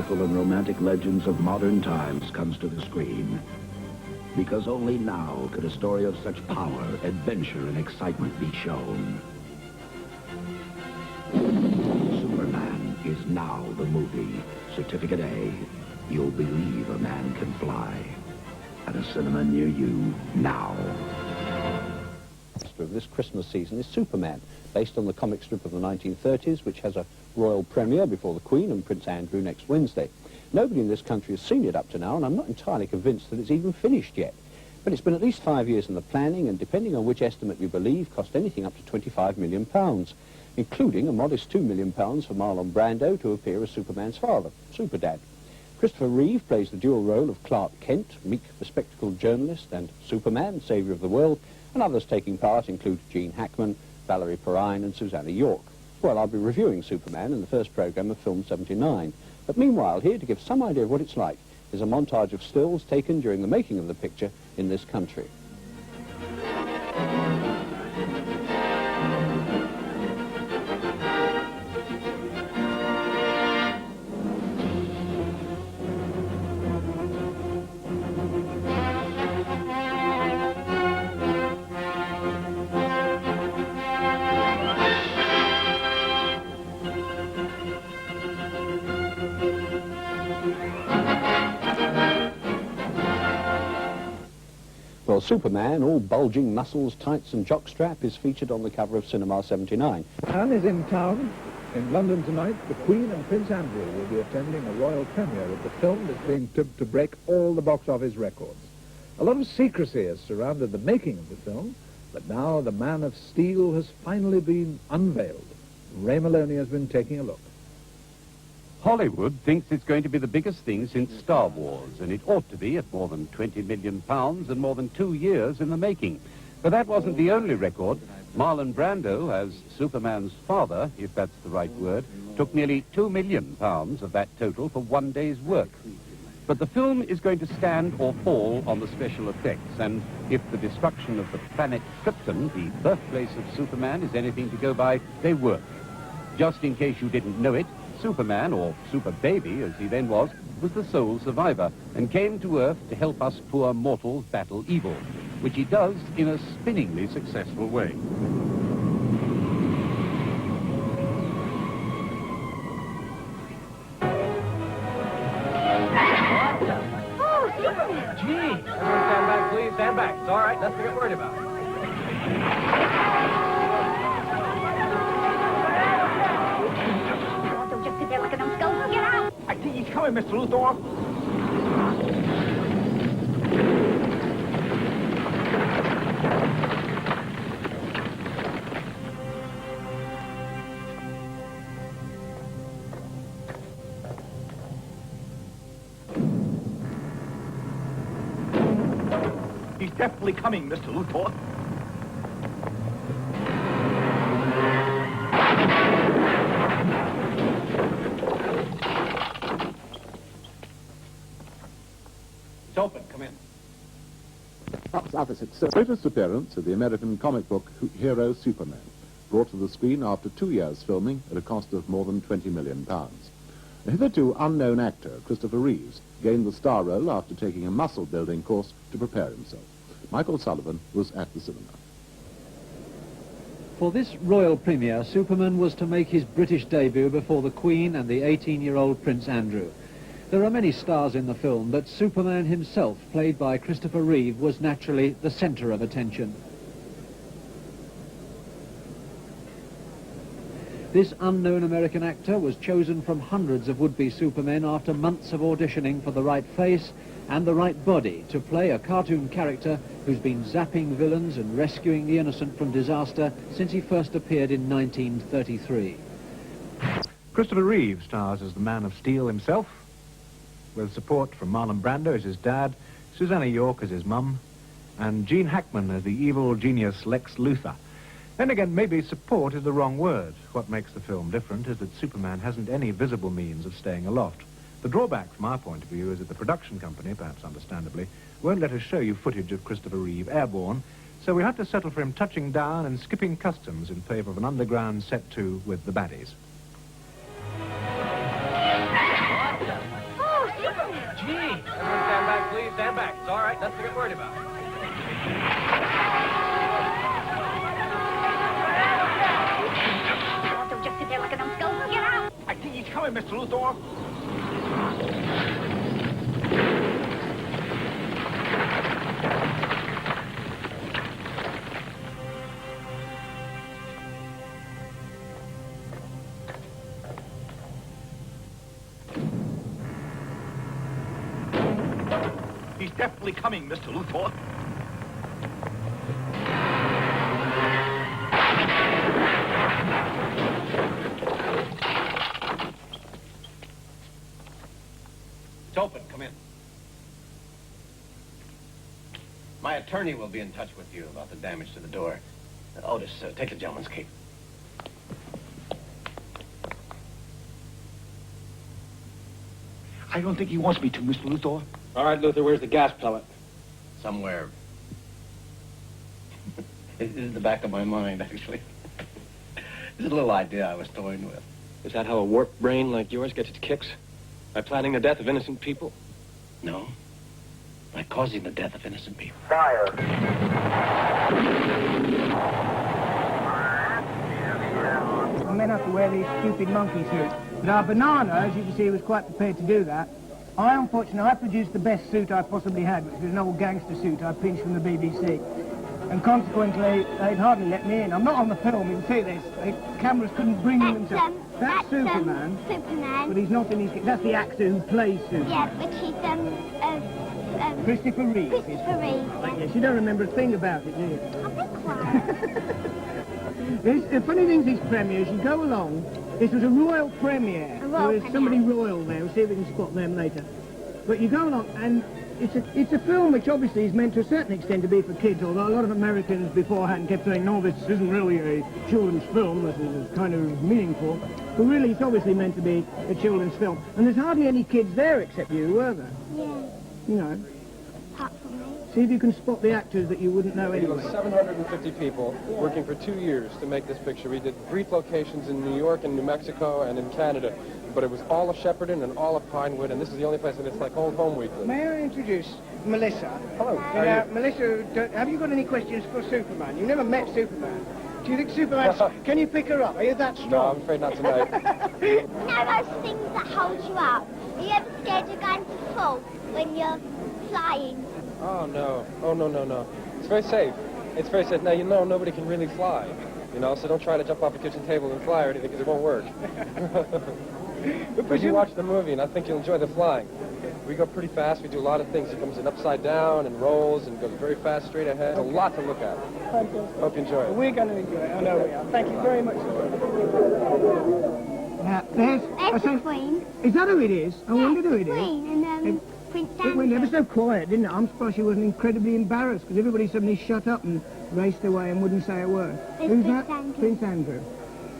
powerful and romantic legends of modern times comes to the screen. Because only now could a story of such power, adventure, and excitement be shown. Superman is now the movie. Certificate A, You'll Believe a Man Can Fly. At a cinema near you now. Of this Christmas season is Superman, based on the comic strip of the 1930s, which has a royal premiere before the Queen and Prince Andrew next Wednesday. Nobody in this country has seen it up to now, and I'm not entirely convinced that it's even finished yet. But it's been at least 5 years in the planning, and depending on which estimate you believe, cost anything up to £25 million, including a modest £2 million for Marlon Brando to appear as Superman's father, Superdad. Christopher Reeve plays the dual role of Clark Kent, meek, bespectacled journalist, and Superman, saviour of the world, and others taking part include Gene Hackman, Valerie Perrine, and Susanna York. Well, I'll be reviewing Superman in the first programme of Film 79. But meanwhile, here to give some idea of what it's like is a montage of stills taken during the making of the picture in this country. Well, Superman, all bulging muscles, tights and jockstrap, is featured on the cover of Cinema 79. Anne is in town, in London tonight. The Queen and Prince Andrew will be attending a royal premiere of the film that's being tipped to break all the box office records. A lot of secrecy has surrounded the making of the film, but now the Man of Steel has finally been unveiled. Ray Maloney has been taking a look. Hollywood thinks it's going to be the biggest thing since Star Wars, and it ought to be at more than £20 million and more than 2 years in the making. But that wasn't the only record. Marlon Brando, as Superman's father, if that's the right word, took nearly £2 million of that total for one day's work. But the film is going to stand or fall on the special effects, and if the destruction of the planet Krypton, the birthplace of Superman, is anything to go by, they work. Just in case you didn't know it, Superman, or Super Baby as he then was the sole survivor, and came to Earth to help us poor mortals battle evil, which he does in a spinningly successful way. Oh, Superman! Gee! Everyone stand back, please. Stand back. It's all right. Nothing to get worried about. I think he's coming, Mr. Luthor. He's definitely coming, Mr. Luthor. Open. Come in. Opposite latest appearance of the American comic book hero Superman, brought to the screen after 2 years filming at a cost of more than £20 million. A hitherto unknown actor, Christopher Reeves, gained the star role after taking a muscle-building course to prepare himself. Michael Sullivan was at the cinema. For this royal premiere, Superman was to make his British debut before the Queen and the 18-year-old Prince Andrew. There are many stars in the film, but Superman himself, played by Christopher Reeve, was naturally the centre of attention. This unknown American actor was chosen from hundreds of would-be Supermen after months of auditioning for the right face and the right body to play a cartoon character who's been zapping villains and rescuing the innocent from disaster since he first appeared in 1933. Christopher Reeve stars as the Man of Steel himself, with support from Marlon Brando as his dad, Susanna York as his mum, and Gene Hackman as the evil genius Lex Luthor. Then again, maybe support is the wrong word. What makes the film different is that Superman hasn't any visible means of staying aloft. The drawback from our point of view is that the production company, perhaps understandably, won't let us show you footage of Christopher Reeve airborne, so we have to settle for him touching down and skipping customs in favour of an underground set to with the baddies. stand back. It's all right. Nothing to get worried about. Don't just sit there like a numbskull. Get out! I think he's coming, Mr. Luthor. He's definitely coming, Mr. Luthor. It's open. Come in. My attorney will be in touch with you about the damage to the door. Otis, take the gentleman's key. I don't think he wants me to, Mr. Luthor. All right, Luther, where's the gas pellet? Somewhere. It's in the back of my mind, actually. It's a little idea I was toying with. Is that how a warped brain like yours gets its kicks? By planning the death of innocent people? No. By causing the death of innocent people. Fire. I may have to wear these stupid monkey suits. But our banana, as you can see, was quite prepared to do that. I produced the best suit I possibly had, which was an old gangster suit I pinched from the BBC. And consequently, they'd hardly let me in. I'm not on the film, you can see this. The cameras couldn't bring him themselves. That's Superman. Superman. But he's not in his... That's the actor who plays Superman. Yeah, but he's, Christopher Reeve. Christopher Reeve. Yes, you don't remember a thing about it, do you? I'll be quiet. The funny thing is these premieres, you go along, this was a royal premiere. Royal There was somebody royal there, we'll see if we can spot them later. But you go along, and it's a film which obviously is meant to a certain extent to be for kids, although a lot of Americans beforehand kept saying, no, this isn't really a children's film, this is kind of meaningful. But really, it's obviously meant to be a children's film. And there's hardly any kids there except you, were there? Yeah. You know. Apart from me. See if you can spot the actors that you wouldn't know We anyway. were 750 people working for 2 years to make this picture. We did brief locations in New York and New Mexico and in Canada, but it was all of Shepperton and all of Pinewood, and this is the only place that it's like old home weekly. May I introduce Melissa? Hello. Now, Melissa, have you got any questions for Superman? You've never met Superman. Do you think Superman... Can you pick her up? Are you that strong? No, I'm afraid not tonight. You know those things that hold you up? Are you ever scared you're going to fall when you're flying? Oh, no. Oh, no, no, no. It's very safe. It's very safe. Now, you know nobody can really fly, you know, so don't try to jump off a kitchen table and fly or anything, because it won't work. But you watch the movie, and I think you'll enjoy the flying. We go pretty fast. We do a lot of things. He comes in upside down and rolls and goes very fast straight ahead. A lot to look at. Hope you enjoy it. We're going to enjoy it. I know we are. Thank you very much. Now, There's the Queen. Is that who it is? I wondered who it is. Queen and Prince It went Andrew. ever so quiet, didn't it? I'm surprised she wasn't incredibly embarrassed, because everybody suddenly shut up and raced away and wouldn't say a word. It's Who's Prince that? Andrew. Prince Andrew.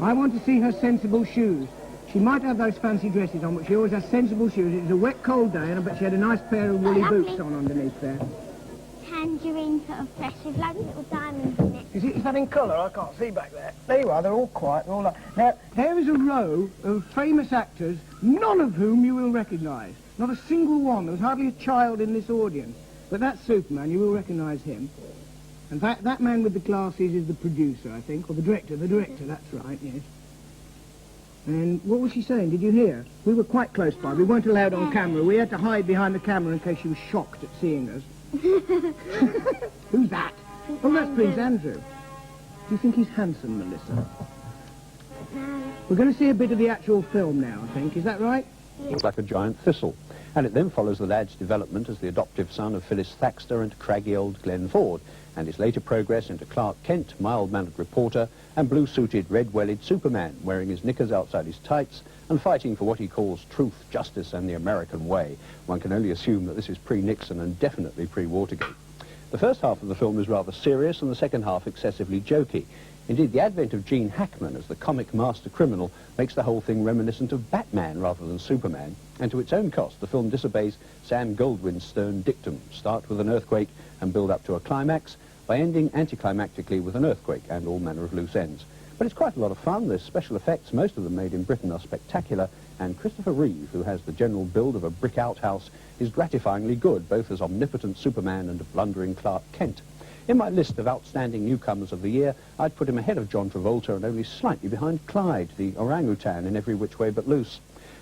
I want to see her sensible shoes. She might have those fancy dresses on, but she always has sensible shoes. It was a wet, cold day, and I bet she had a nice pair of woolly Lovely. boots on underneath there. Tangerine sort of fresh with loads of little diamonds in it. Is that in colour? I can't see back there. There you are, they're all quiet. They're all like... Now, there is a row of famous actors, none of whom you will recognise. Not a single one. There was hardly a child in this audience. But that's Superman, you will recognise him. And that man with the glasses is the producer, I think, or the director, that's right, yes. And what was she saying? Did you hear? We were quite close by. We weren't allowed on camera. We had to hide behind the camera in case she was shocked at seeing us. Who's that? Oh, that's Prince Andrew. Do you think he's handsome, Melissa? No. We're going to see a bit of the actual film now, I think. Is that right? Looks like a giant thistle. And it then follows the lad's development as the adoptive son of Phyllis Thaxter and craggy old Glenn Ford, and his later progress into Clark Kent, mild-mannered reporter, and blue-suited, red-wellied Superman, wearing his knickers outside his tights and fighting for what he calls truth, justice, and the American way. One can only assume that this is pre-Nixon and definitely pre-Watergate. The first half of the film is rather serious and the second half excessively jokey. Indeed, the advent of Gene Hackman as the comic master criminal makes the whole thing reminiscent of Batman rather than Superman, and to its own cost, the film disobeys Sam Goldwyn's stern dictum, start with an earthquake and build up to a climax, by ending anticlimactically with an earthquake and all manner of loose ends. But it's quite a lot of fun. There's special effects, most of them made in Britain, are spectacular, and Christopher Reeve, who has the general build of a brick outhouse, is gratifyingly good, both as omnipotent Superman and a blundering Clark Kent. In my list of outstanding newcomers of the year, I'd put him ahead of John Travolta and only slightly behind Clyde, the orangutan in Every Which Way But Loose.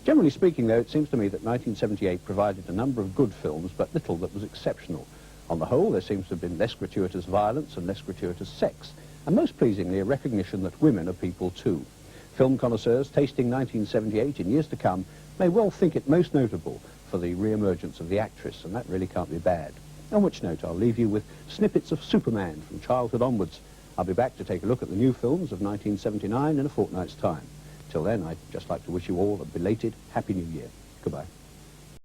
Generally speaking, though, it seems to me that 1978 provided a number of good films, but little that was exceptional. On the whole, there seems to have been less gratuitous violence and less gratuitous sex, and most pleasingly, a recognition that women are people too. Film connoisseurs tasting 1978 in years to come may well think it most notable for the re-emergence of the actress, and that really can't be bad. On which note, I'll leave you with snippets of Superman from childhood onwards. I'll be back to take a look at the new films of 1979 in a fortnight's time. Till then, I'd just like to wish you all a belated Happy New Year. Goodbye.